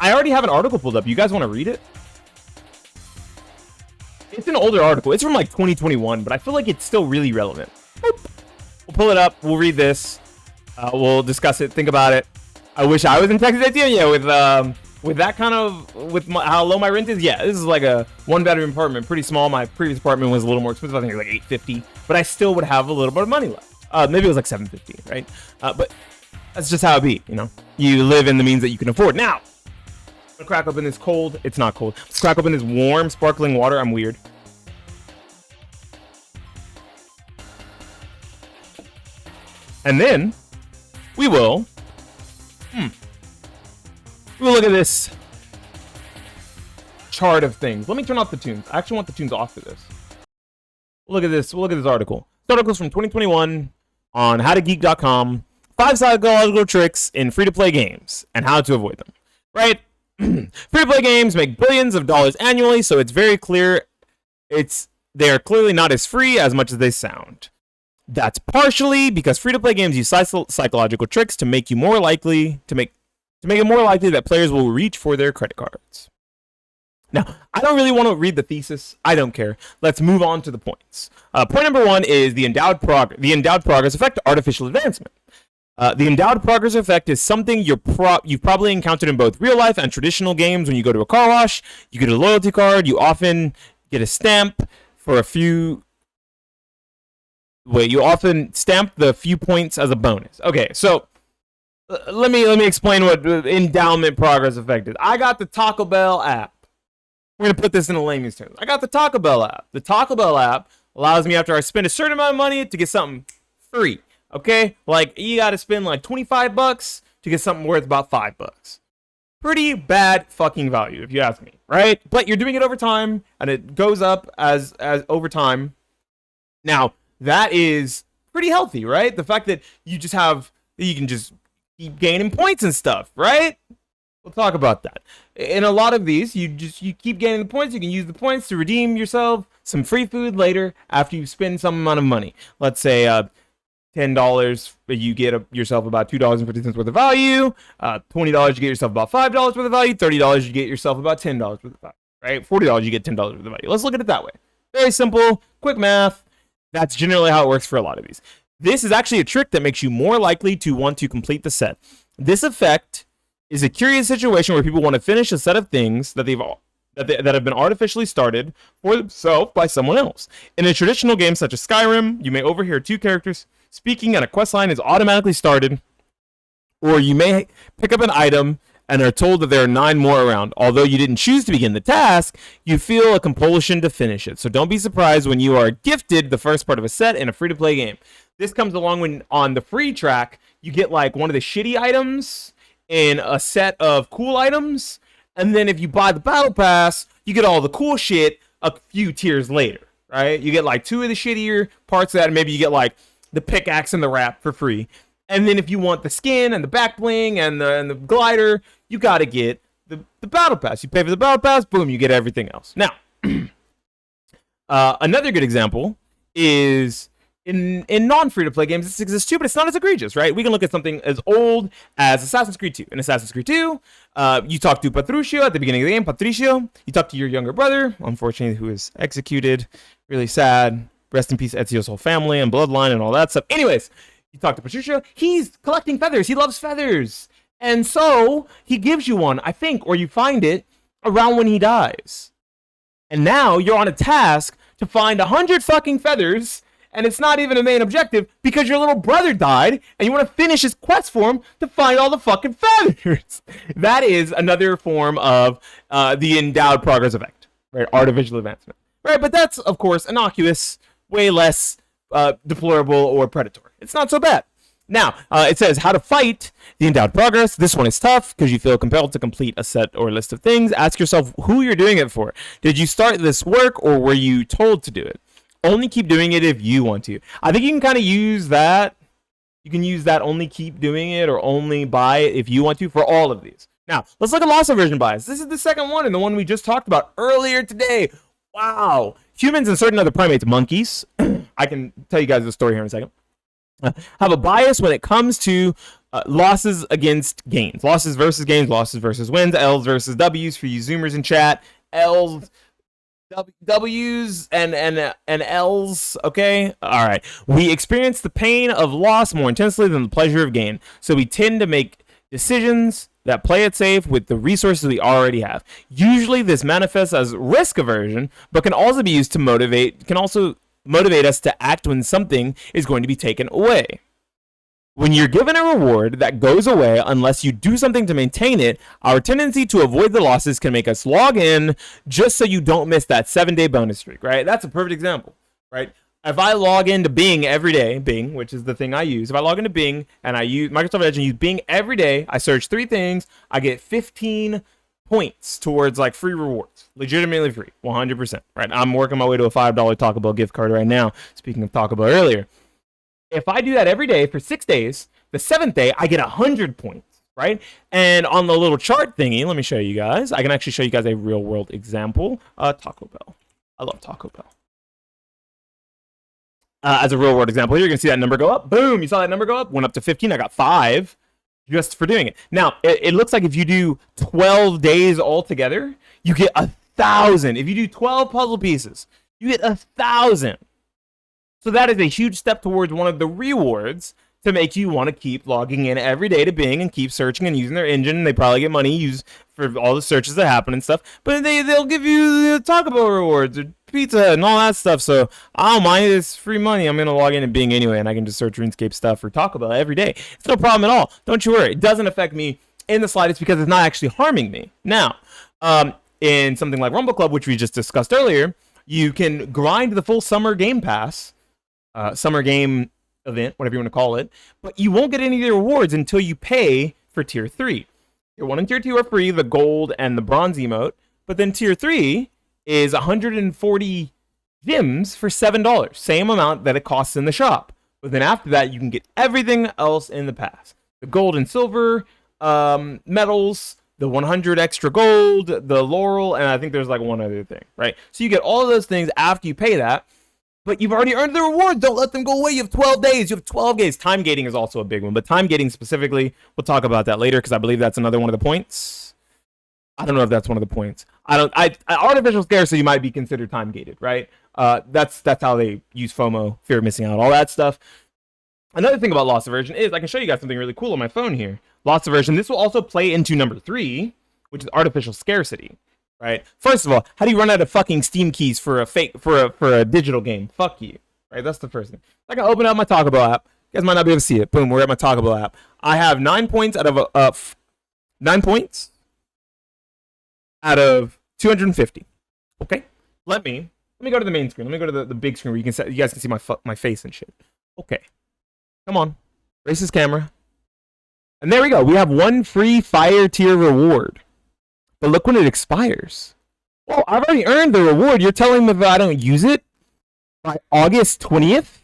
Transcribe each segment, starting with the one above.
I already have an article pulled up. You guys want to read it? It's an older article. It's from like 2021, but I feel like it's still really relevant. Boop. We'll pull it up. We'll read this. We'll discuss it. Think about it. I wish I was in Texas ATM. Yeah, with that kind of, how low my rent is. Yeah, this is like a 1-bedroom apartment, pretty small. My previous apartment was a little more expensive. I think it was like $850, but I still would have a little bit of money left. Maybe it was like $750, right? But that's just how it be. You know, you live in the means that you can afford. Now, I'm gonna crack open this cold. It's not cold. Let's crack open this warm, sparkling water. I'm weird. And then we will look at this chart of things. Let me turn off the tunes. I actually want the tunes off for this. Look at this. We'll look at this article. This article's from 2021 on howtogeek.com. 5 psychological tricks in free-to-play games and how to avoid them. Right? Free-to-play games make billions of dollars annually, so it's very clear they are clearly not as free as much as they sound. That's partially because free-to-play games use psychological tricks to make you more likely to make it more likely that players will reach for their credit cards. Now, I don't really want to read the thesis. I don't care. Let's move on to the points. Point number 1 is the endowed progress effect, artificial advancement. The endowed progress effect is something you've probably encountered in both real life and traditional games. When you go to a car wash, you get a loyalty card. You often get a stamp for a few. Wait, you often stamp the few points as a bonus. Okay, so let me explain what endowment progress effect is. I got the Taco Bell app. We're gonna put this in a layman's terms. I got the Taco Bell app. The Taco Bell app allows me, after I spend a certain amount of money, to get something free. Okay, like you got to spend like $25 to get something worth about $5. Pretty bad fucking value, if you ask me, right? But you're doing it over time, and it goes up as over time. Now, that is pretty healthy, right? The fact that you can just keep gaining points and stuff, right? We'll talk about that. In a lot of these, you keep gaining the points. You can use the points to redeem yourself some free food later after you spend some amount of money. Let's say $10, you get yourself about $2.50 worth of value. $20, you get yourself about $5 worth of value. $30, you get yourself about $10 worth of value, right? $40, you get $10 worth of value. Let's look at it that way. Very simple, quick math. That's generally how it works for a lot of these. This is actually a trick that makes you more likely to want to complete the set. This effect is a curious situation where people want to finish a set of things that that have been artificially started for themselves by someone else. In a traditional game such as Skyrim, you may overhear 2 characters speaking and a quest line is automatically started, or you may pick up an item and are told that there are 9 more around. Although you didn't choose to begin the task, you feel a compulsion to finish it. So don't be surprised when you are gifted the first part of a set in a free-to-play game. This comes along when on the free track, you get like one of the shitty items in a set of cool items, and then if you buy the battle pass, you get all the cool shit a few tiers later, right? You get like 2 of the shittier parts of that, and maybe you get like the pickaxe and the wrap for free. And then if you want the skin and the back bling and the glider, you got to get the battle pass. You pay for the battle pass, boom, you get everything else. Now, another good example is in non-free-to-play games, this exists too, but it's not as egregious, right? We can look at something as old as Assassin's Creed 2. In Assassin's Creed 2, you talk to Patricio at the beginning of the game. Patricio, you talk to your younger brother, unfortunately, who is executed. Really sad. Rest in peace, Ezio's whole family and bloodline and all that stuff. Anyways, you talk to Patricio. He's collecting feathers. He loves feathers. And so he gives you one, I think, or you find it around when he dies. And now you're on a task to find 100 fucking feathers, and it's not even a main objective because your little brother died and you want to finish his quest for him to find all the fucking feathers. That is another form of the endowed progress effect, right? Artificial advancement, right? But that's, of course, innocuous, way less deplorable or predatory. It's not so bad. Now, it says how to fight the endowed progress. This one is tough because you feel compelled to complete a set or list of things. Ask yourself who you're doing it for. Did you start this work or were you told to do it? Only keep doing it if you want to. I think you can kind of use that. You can use that only keep doing it or only buy it if you want to for all of these. Now, let's look at loss aversion bias. This is the second one and the one we just talked about earlier today. Wow. Humans and certain other primates, monkeys, I can tell you guys the story here in a second, have a bias when it comes to Losses against gains. Losses versus gains. Losses versus wins. L's versus W's for you Zoomers in chat. L's, W's, and L's. Okay. All right. We experience the pain of loss more intensely than the pleasure of gain. So we tend to make decisions that play it safe with the resources we already have. Usually, this manifests as risk aversion, but can also be used to motivate us to act when something is going to be taken away. When you're given a reward that goes away unless you do something to maintain it, our tendency to avoid the losses can make us log in just so you don't miss that 7-day bonus streak, right? That's a perfect example, right? If I log into Bing every day, Bing, which is the thing I use, if I log into Bing and I use Microsoft Edge and use Bing every day, I search 3 things, I get 15 points towards like free rewards, legitimately free, 100%, right? I'm working my way to a $5 Taco Bell gift card right now, speaking of Taco Bell earlier. If I do that every day for 6 days, the 7th day, I get 100 points, right? And on the little chart thingy, let me show you guys. I can actually show you guys a real world example. Taco Bell. I love Taco Bell. As a real world example here, you're going to see that number go up. Boom, you saw that number go up? Went up to 15. I got 5 just for doing it. Now, it looks like if you do 12 days altogether, you get 1,000. If you do 12 puzzle pieces, you get 1,000. So that is a huge step towards one of the rewards to make you want to keep logging in every day to Bing and keep searching and using their engine. They probably get money used for all the searches that happen and stuff. But they'll give you the Taco Bell rewards or pizza and all that stuff. So I don't mind. It's free money. I'm going to log in to Bing anyway, and I can just search RuneScape stuff for Taco Bell every day. It's no problem at all. Don't you worry. It doesn't affect me in the slightest because it's not actually harming me. Now, in something like Rumble Club, which we just discussed earlier, you can grind the full summer game pass, summer game event, whatever you want to call it, but you won't get any of the rewards until you pay for tier 3. Tier 1 and tier 2 are free, the gold and the bronze emote, but then tier 3 is 140 gems for $7, same amount that it costs in the shop. But then after that, you can get everything else in the pass. The gold and silver medals, the 100 extra gold, the laurel, and I think there's like one other thing, right? So you get all of those things after you pay that, but you've already earned the rewards. Don't let them go away. You have 12 days. You have 12 days. Time gating is also a big one, but time gating specifically, we'll talk about that later because I believe that's another one of the points. I don't know if that's one of the points. Artificial scarcity might be considered time gated, right? That's how they use FOMO, fear of missing out, all that stuff. Another thing about loss aversion is I can show you guys something really cool on my phone here. Loss aversion. This will also play into number 3, which is artificial scarcity. Right. First of all, how do you run out of fucking Steam keys for a digital game? Fuck you. Right. That's the first thing. I can open up my Taco Bell app. You guys might not be able to see it. Boom. We're at my Taco Bell app. I have 9 points out of 9 points out of 250. Okay. Let me go to the main screen. Let me go to the big screen where you guys can see my face and shit. Okay. Come on. Race this camera. And there we go. We have 1 free fire tier reward. But look when it expires. Well, I've already earned the reward. You're telling me if I don't use it by August 20th,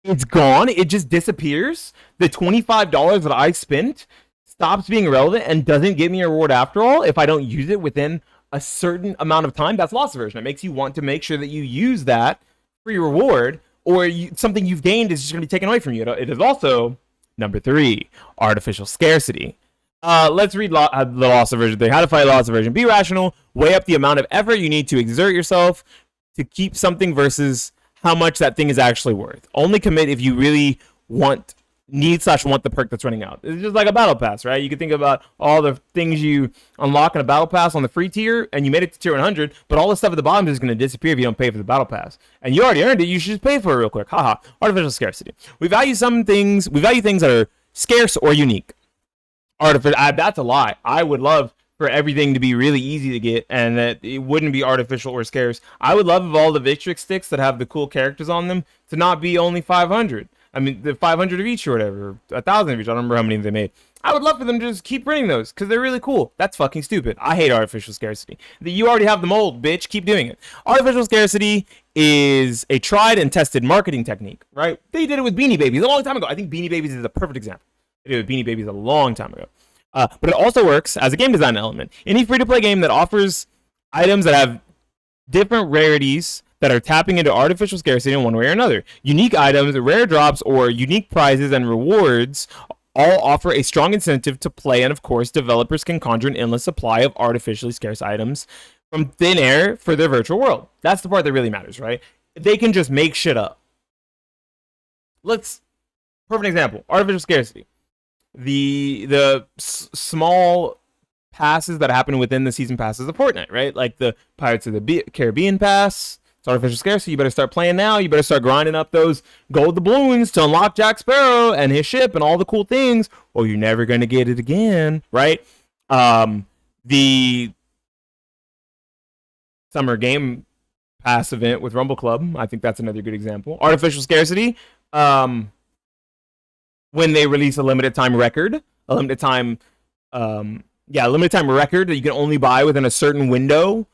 it's gone. It just disappears. The $25 that I spent stops being relevant and doesn't give me a reward after all if I don't use it within a certain amount of time. That's loss aversion. It makes you want to make sure that you use that free reward or something you've gained is just going to be taken away from you. It is also number 3, artificial scarcity. Let's read the loss aversion thing. How to fight loss aversion. Be rational. Weigh up the amount of effort you need to exert yourself to keep something versus how much that thing is actually worth. Only commit if you really want the perk that's running out. It's just like a battle pass, right? You can think about all the things you unlock in a battle pass on the free tier, and you made it to tier 100, but all the stuff at the bottom is going to disappear if you don't pay for the battle pass. And you already earned it. You should just pay for it real quick. Haha. Artificial scarcity. We value things that are scarce or unique. That's a lie. I would love for everything to be really easy to get and that it wouldn't be artificial or scarce. I would love if all the Victrix sticks that have the cool characters on them to not be only 500. I mean, the 500 of each or whatever, 1,000 of each. I don't remember how many they made. I would love for them to just keep printing those because they're really cool. That's fucking stupid. I hate artificial scarcity. You already have the mold, bitch. Keep doing it. Artificial scarcity is a tried and tested marketing technique, right? They did it with Beanie Babies a long time ago. I think Beanie Babies is a perfect example. They did it with Beanie Babies a long time ago. But it also works as a game design element. Any free-to-play game that offers items that have different rarities that are tapping into artificial scarcity in one way or another. Unique items, rare drops, or unique prizes and rewards all offer a strong incentive to play, and of course, developers can conjure an endless supply of artificially scarce items from thin air for their virtual world. That's the part that really matters, right? They can just make shit up. Perfect example, artificial scarcity. The small passes that happen within the season passes of Fortnite, right? Like the Pirates of the Caribbean pass. It's artificial scarcity. You better start playing now. You better start grinding up those gold doubloons to unlock Jack Sparrow and his ship and all the cool things, or you're never going to get it again, right? The Summer Game Pass event with Rumble Club, I think that's another good example. Artificial scarcity, when they release a limited time record that you can only buy within a certain window.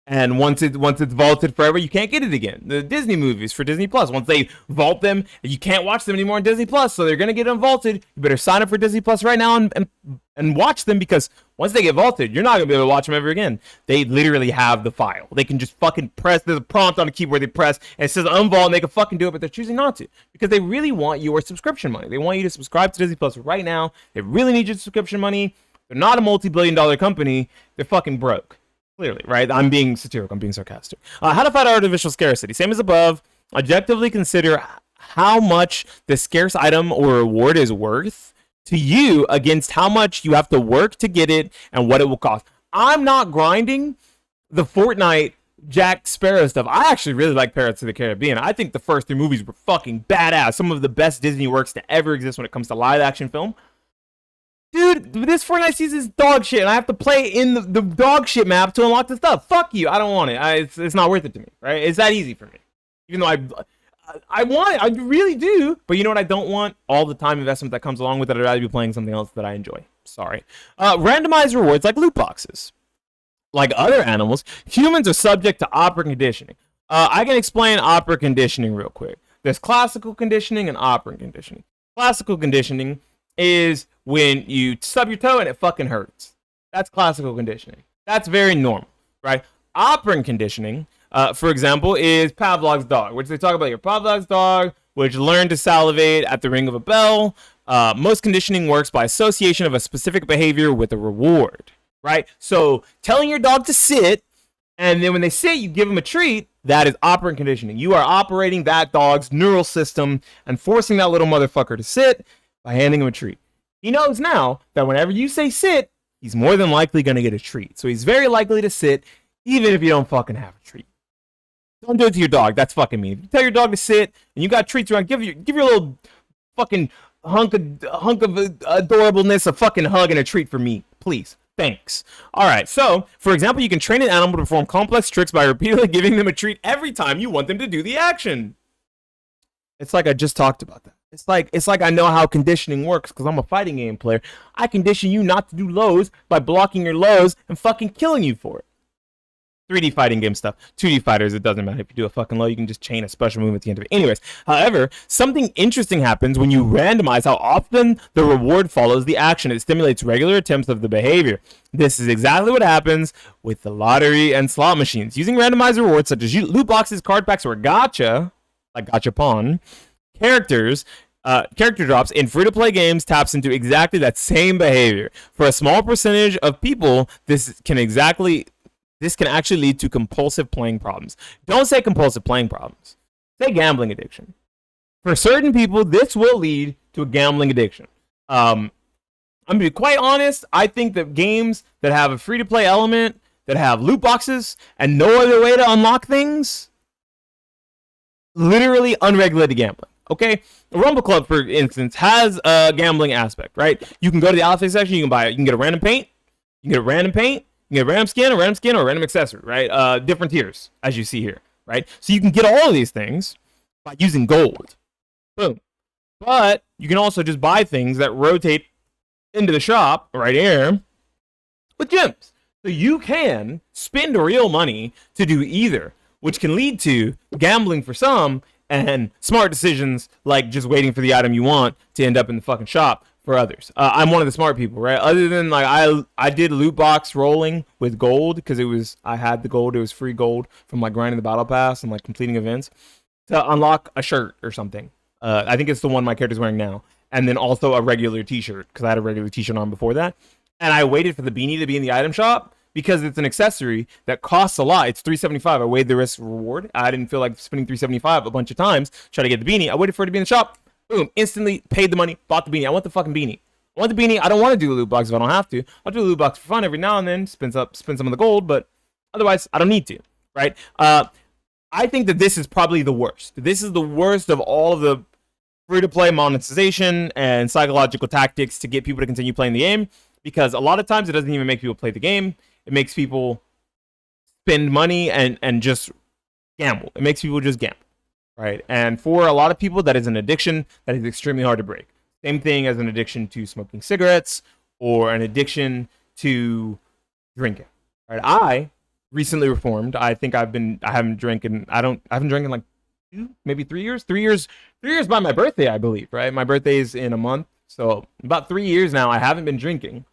And once it's vaulted forever, you can't get it again. The Disney movies for Disney Plus, once they vault them, you can't watch them anymore on Disney Plus, so they're gonna get them vaulted. You better sign up for Disney Plus right now and watch them, because once they get vaulted, you're not gonna be able to watch them ever again. They literally have the file. They can just fucking press. There's a prompt on the keyboard they press, and it says unvault, and they can fucking do it, but they're choosing not to because they really want your subscription money. They want you to subscribe to Disney Plus right now. They really need your subscription money. They're not a multi-billion-dollar company. They're fucking broke. Clearly, right? I'm being satirical. I'm being sarcastic. How to fight artificial scarcity. Same as above. Objectively consider how much the scarce item or reward is worth to you against how much you have to work to get it and what it will cost. I'm not grinding the Fortnite Jack Sparrow stuff. I actually really like Pirates of the Caribbean. I think the first 3 movies were fucking badass. Some of the best Disney works to ever exist when it comes to live action film. Dude, this Fortnite season is dog shit, and I have to play in the dog shit map to unlock the stuff. Fuck you. I don't want it. It's not worth it to me, right? It's that easy for me. Even though I want it. I really do. But you know what I don't want? All the time investment that comes along with it. I'd rather be playing something else that I enjoy. Sorry. Randomized rewards like loot boxes. Like other animals, humans are subject to operant conditioning. I can explain operant conditioning real quick. There's classical conditioning and operant conditioning. Classical conditioning is when you stub your toe and it fucking hurts. That's classical conditioning. That's very normal, right? Operant conditioning, for example, is Pavlov's dog, which they talk about your Pavlov's dog, which learned to salivate at the ring of a bell. Most conditioning works by association of a specific behavior with a reward, right? So telling your dog to sit, and then when they sit, you give them a treat. That is operant conditioning. You are operating that dog's neural system and forcing that little motherfucker to sit by handing him a treat. He knows now that whenever you say sit, he's more than likely going to get a treat. So he's very likely to sit, even if you don't fucking have a treat. Don't do it to your dog. That's fucking mean. If you tell your dog to sit and you got treats around, give your little fucking hunk of adorableness a fucking hug and a treat for me, please. Thanks. All right. So, for example, you can train an animal to perform complex tricks by repeatedly giving them a treat every time you want them to do the action. It's like I just talked about that. It's like I know how conditioning works because I'm a fighting game player. I condition you not to do lows by blocking your lows and fucking killing you for it. 3D fighting game stuff. 2D fighters, it doesn't matter. If you do a fucking low, you can just chain a special move at the end of it. Anyways, however, something interesting happens when you randomize how often the reward follows the action. It stimulates regular attempts of the behavior. This is exactly what happens with the lottery and slot machines. Using randomized rewards such as loot boxes, card packs, or gacha, like gachapon, character drops in free-to-play games taps into exactly that same behavior. For a small percentage of people, this can actually lead to compulsive playing problems. Don't say compulsive playing problems. Say gambling addiction. For certain people, this will lead to a gambling addiction. I'm going to be quite honest. I think that games that have a free-to-play element, that have loot boxes, and no other way to unlock things, literally unregulated gambling. Okay? Rumble Club, for instance, has a gambling aspect, right? You can go to the outfit section, you can buy it. You can get a random paint, you can get a random skin, or a random accessory, right? Different tiers, as you see here, right? So you can get all of these things by using gold. Boom. But you can also just buy things that rotate into the shop right here with gems. So you can spend real money to do either, which can lead to gambling for some and smart decisions like just waiting for the item you want to end up in the fucking shop for others. I'm one of the smart people, right? Other than like I did loot box rolling with gold because I had the gold. It was free gold from like grinding the battle pass and like completing events to unlock a shirt or something. I think it's the one my character's wearing now. and then also a regular t-shirt because I had a regular t-shirt on before that. And I waited for the beanie to be in the item shop because it's an accessory that costs a lot. It's $375. I weighed the risk reward. I didn't feel like spending $375 a bunch of times trying to get the beanie. I waited for it to be in the shop. Boom, instantly paid the money, bought the beanie. I want the fucking beanie. I want the beanie. I don't want to do the loot box if I don't have to. I'll do the loot box for fun every now and then, spend some of the gold, but otherwise I don't need to, right? I think that this is probably the worst. This is the worst of all of the free-to-play monetization and psychological tactics to get people to continue playing the game, because a lot of times it doesn't even make people play the game. It makes people spend money and just gamble. It makes people just gamble, right? And for a lot of people, that is an addiction that is extremely hard to break. Same thing as an addiction to smoking cigarettes or an addiction to drinking, right? I recently reformed. I think I haven't drank in like maybe 3 years. 3 years by my birthday, I believe, right? My birthday is in a month. So about 3 years now, I haven't been drinking,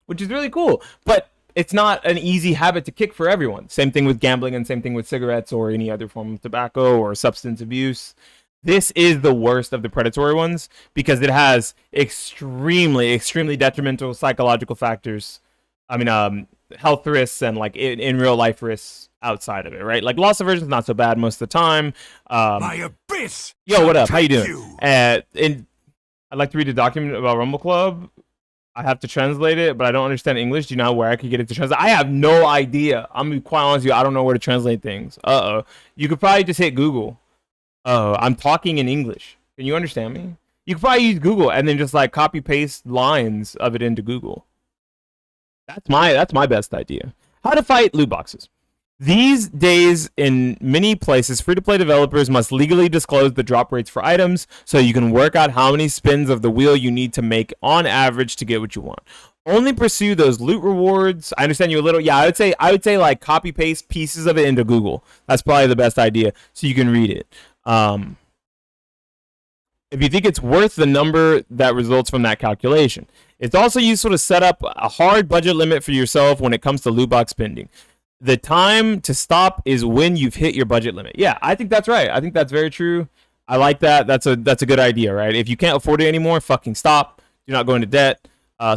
which is really cool. But it's not an easy habit to kick for everyone. Same thing with gambling and same thing with cigarettes or any other form of tobacco or substance abuse. This is the worst of the predatory ones because it has extremely, extremely detrimental psychological factors. I mean, health risks and like in real life risks outside of it, right? Like loss aversion is not so bad most of the time. My abyss. Yo, what up? How you doing? I'd like to read a document about Rumble Club. I have to translate it, but I don't understand English. Do you know where I could get it to translate? I have no idea. I'm gonna be quite honest with you. I don't know where to translate things. You could probably just hit Google. I'm talking in English. Can you understand me? You could probably use Google and then just like copy paste lines of it into Google. That's my best idea. How to fight loot boxes. These days, in many places, free-to-play developers must legally disclose the drop rates for items so you can work out how many spins of the wheel you need to make on average to get what you want. Only pursue those loot rewards. I understand you a little. Yeah, I would say like copy paste pieces of it into Google. That's probably the best idea so you can read it. If you think it's worth the number that results from that calculation. It's also useful to set up a hard budget limit for yourself when it comes to loot box spending. The time to stop is when you've hit your budget limit. Yeah, I think that's right. I think that's very true. I like that. That's a good idea, right? If you can't afford it anymore, fucking stop. You're not going to debt.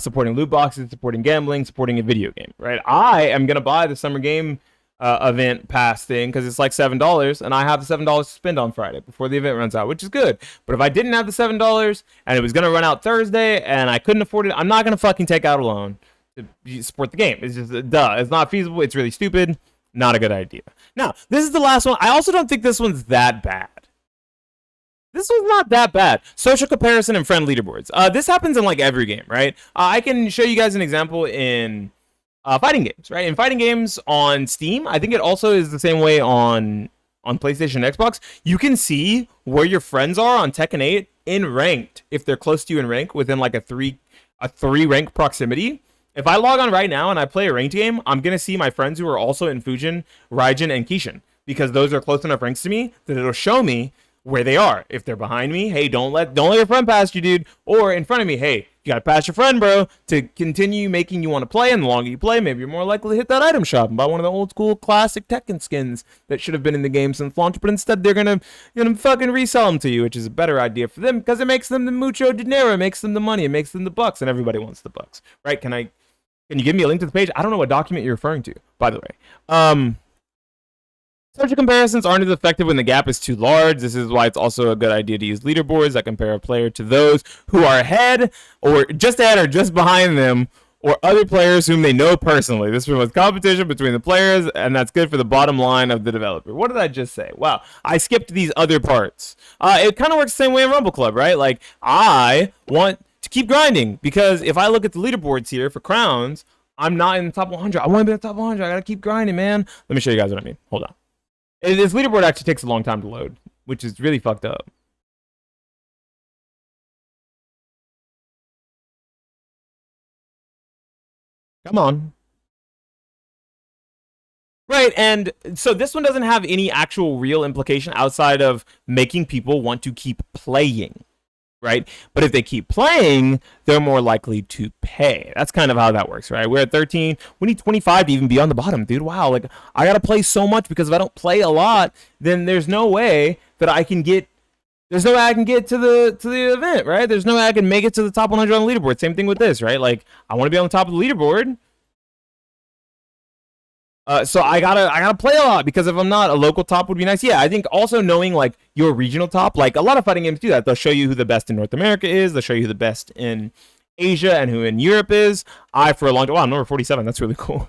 Supporting loot boxes, supporting gambling, supporting a video game, right? I am going to buy the summer game event pass thing because it's like $7 and I have the $7 to spend on Friday before the event runs out, which is good. But if I didn't have the $7 and it was going to run out Thursday and I couldn't afford it, I'm not going to fucking take out a loan to support the game. It's just duh. It's not feasible. It's really stupid. Not a good idea. Now, this is the last one. I also don't think this one's that bad. This one's not that bad. Social comparison and friend leaderboards. This happens in like every game, right? I can show you guys an example in fighting games, right? In fighting games on Steam, I think it also is the same way on PlayStation and Xbox. You can see where your friends are on Tekken 8 in ranked if they're close to you in rank within like a three rank proximity. If I log on right now and I play a ranked game, I'm gonna see my friends who are also in Fujin, Raijin, and Kishin because those are close enough ranks to me that it'll show me where they are. If they're behind me, hey, don't let your friend pass you, dude. Or in front of me, hey, you gotta pass your friend, bro, to continue making you want to play. And the longer you play, maybe you're more likely to hit that item shop and buy one of the old school classic Tekken skins that should have been in the game since launch. But instead, they're gonna fucking resell them to you, which is a better idea for them because it makes them the mucho dinero, it makes them the money, it makes them the bucks, and everybody wants the bucks, right? Can you give me a link to the page? I don't know what document you're referring to, by the way. Social comparisons aren't as effective when the gap is too large. This is why it's also a good idea to use leaderboards that compare a player to those who are ahead or just behind them or other players whom they know personally. This promotes competition between the players, and that's good for the bottom line of the developer. What did I just say? Wow, I skipped these other parts. It kind of works the same way in Rumble Club, right? Like, I want to keep grinding because if I look at the leaderboards here for crowns, I'm not in the top 100. I want to be in the top 100. I got to keep grinding, man. Let me show you guys what I mean. Hold on. This leaderboard actually takes a long time to load, which is really fucked up. Come on. Right, and so this one doesn't have any actual real implication outside of making people want to keep playing, right? But if they keep playing, they're more likely to pay. That's kind of how that works, right? We're at 13. We need 25 to even be on the bottom, dude. Wow, like I gotta play so much because if I don't play a lot, then there's no way that I can get there's no way I can get to the event, right? There's no way I can make it to the top 100 on the leaderboard. Same thing with this, right? Like, I want to be on the top of the leaderboard. So I gotta play a lot, because if I'm not, a local top would be nice. Yeah, I think also knowing like your regional top, like a lot of fighting games do that. They'll show you who the best in North America is. They'll show you who the best in Asia and who in Europe is. For a long time, wow, I'm number 47. That's really cool.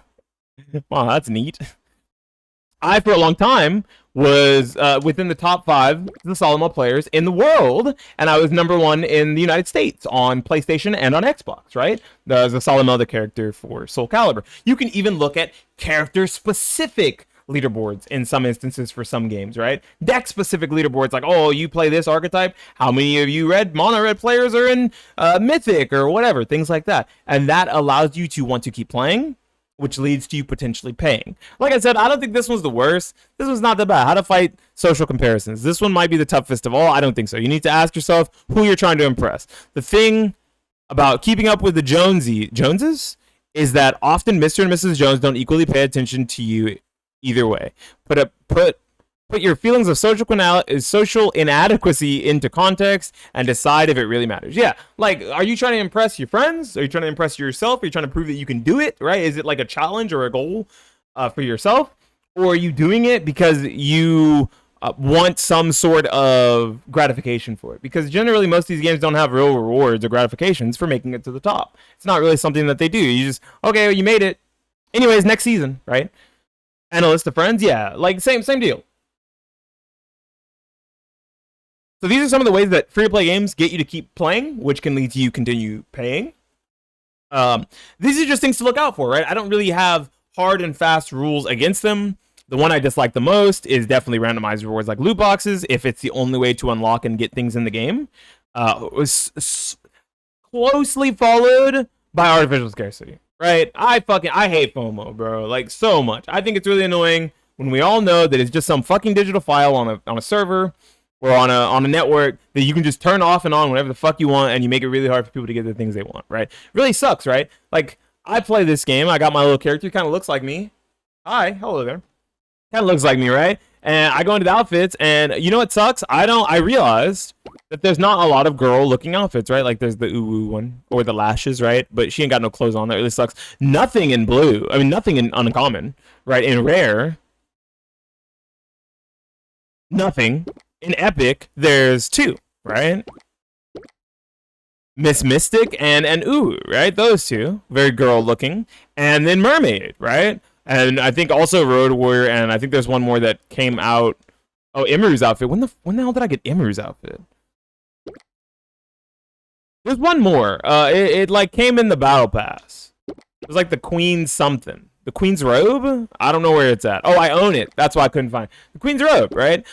Wow, that's neat. For a long time, was within the top 5 the Solomon players in the world, and I was number 1 in the United States on PlayStation and on Xbox, right? The Solomon, the character for Soul Calibur. You can even look at character-specific leaderboards in some instances for some games, right? Deck-specific leaderboards, like, oh, you play this archetype, how many of you mono red players are in Mythic, or whatever, things like that. And that allows you to want to keep playing, which leads to you potentially paying. Like I said, I don't think this was the worst. This was not that bad. How to fight social comparisons. This one might be the toughest of all. I don't think so. You need to ask yourself who you're trying to impress. The thing about keeping up with the Joneses is that often Mr. and Mrs. Jones don't equally pay attention to you either way. Put your feelings of social inadequacy into context and decide if it really matters. Yeah, like, are you trying to impress your friends? Are you trying to impress yourself? Are you trying to prove that you can do it, right? Is it like a challenge or a goal for yourself? Or are you doing it because you want some sort of gratification for it? Because generally, most of these games don't have real rewards or gratifications for making it to the top. It's not really something that they do. You just, okay, well, you made it. Anyways, next season, right? And a list of friends, yeah, like same deal. So these are some of the ways that free-to-play games get you to keep playing, which can lead to you continue paying. These are just things to look out for, right? I don't really have hard and fast rules against them. The one I dislike the most is definitely randomized rewards like loot boxes, if it's the only way to unlock and get things in the game. Was closely followed by artificial scarcity, right? I hate FOMO, bro, like so much. I think it's really annoying when we all know that it's just some fucking digital file on a server or on a network that you can just turn off and on whenever the fuck you want, and you make it really hard for people to get the things they want, right? Really sucks, right? Like, I play this game, I got my little character, kind of looks like me. Hi, hello there. Kind of looks like me, right? And I go into the outfits, and you know what sucks? I realized that there's not a lot of girl-looking outfits, right? Like, there's the ooh one, or the lashes, right? But she ain't got no clothes on, that really sucks. Nothing in blue, I mean, nothing in uncommon, right? In rare, nothing. In Epic, there's 2, right? Miss Mystic and Ooh, right? Those 2, very girl looking. And then Mermaid, right? And I think also Road Warrior, and I think there's one more that came out. Oh, Imru's outfit. When the hell did I get Imru's outfit? There's one more. It like came in the battle pass. It was like the Queen's something. The Queen's robe? I don't know where it's at. Oh, I own it. That's why I couldn't find it. The Queen's robe, right?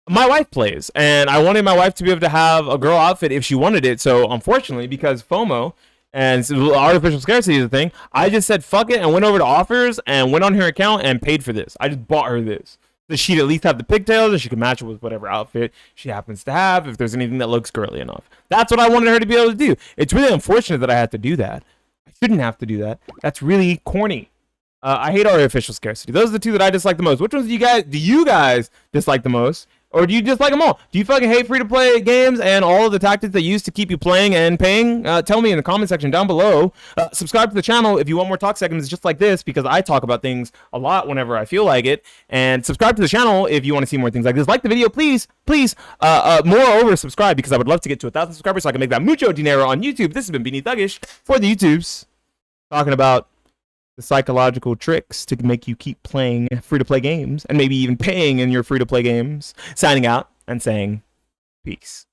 My wife plays, and I wanted my wife to be able to have a girl outfit if she wanted it. So unfortunately, because FOMO and artificial scarcity is a thing, I just said fuck it and went over to offers and went on her account and paid for this. I just bought her this, so she'd at least have the pigtails and she could match it with whatever outfit she happens to have, if there's anything that looks girly enough. That's what I wanted her to be able to do. It's really unfortunate that I had to do that. I shouldn't have to do that. That's really corny. I hate artificial scarcity. Those are the 2 that I dislike the most. Which ones do you guys dislike the most? Or do you dislike them all? Do you fucking hate free-to-play games and all of the tactics they use to keep you playing and paying? Tell me in the comment section down below. Subscribe to the channel if you want more talk segments just like this, because I talk about things a lot whenever I feel like it. And subscribe to the channel if you want to see more things like this. Like the video, please. Moreover, subscribe, because I would love to get to 1,000 subscribers so I can make that mucho dinero on YouTube. This has been Beanie Thuggish for the YouTubes, talking about the psychological tricks to make you keep playing free-to-play games, and maybe even paying in your free-to-play games. Signing out and saying peace.